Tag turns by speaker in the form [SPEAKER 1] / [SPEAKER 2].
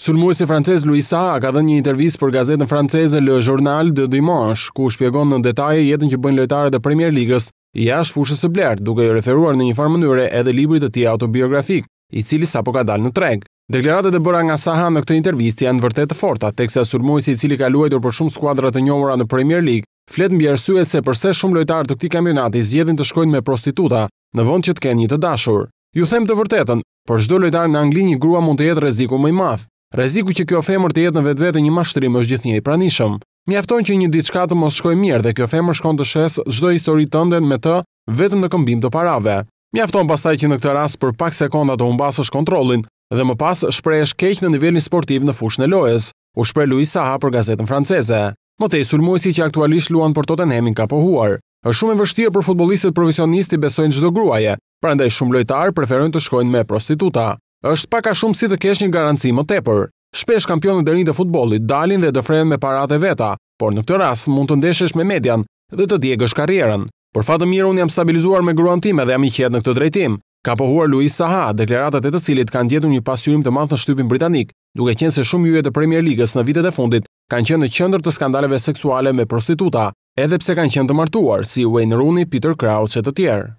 [SPEAKER 1] Sulmuesi francez Louis Saha ka dhënë një intervistë për gazetën franceze Le Journal de Dimanche, ku shpjegon në detaje jetën që bëjnë lojtarët e Premier Ligës jashtë fushës së blerë, duke i referuar në një farë mënyre edhe librit të tij autobiografik, i cili sapo ka dalë në treg. Deklaratat e bëra nga Saha në këtë intervistë janë vërtet të forta, teksa sulmuesi i cili ka luajtur për shumë skuadra të njohura në Premier League, flet mbi arsyet se pse shumë lojtarë të këtij kampionati zgjedhin të shkojnë me prostituta në vend që të kenë një të dashur. Ju them të vërtetën, për çdo lojtar në Angli një grua mund të jetë rreziku më i madh. Rreziku që kjo femër të jetë në vetvete një mashtrim është gjithnjë i pranishëm. Mjafton që një diçka të mos shkojë mirë dhe kjo femër shkon të shes çdo histori tënde me të vetëm në këmbim të parave. Mjafton pastaj që në këtë rast për pak sekonda të humbasësh kontrollin dhe më pas shprehesh keq në nivelin sportiv në fushën e lojës, u shpreh Louis Saha për gazetën franceze. Më tej sulmuesi që aktualisht luan për Tottenhamin ka pohuar. Është shumë e vështirë për futbollistët profesionistë të besojnë çdo gruaje, prandaj shumë lojtarë preferojnë të shkojnë me prostituta. Është pak a shumë si të kesh një garanci më tepër. Shpesh kampionët e rinj të futbollit dalin dhe dëfrehen me paratë e veta, por në këtë rast mund të ndeshesh me median dhe të djegësh karrierën. Për fat të mirë unë jam stabilizuar me gruan time dhe jam i qetë në këtë drejtim, ka pohuar Louis Saha, deklaratat e të cilit kanë gjetur një pasqyrim të madh në shtypin britanik, duke qenë se shumë yje të Premier Ligës në vitet e fundit kanë qenë në qendër të skandaleve seksuale me prostituta, edhe pse kanë qenë të martuar, si Wayne Rooney, Peter Crouch e të tjerë.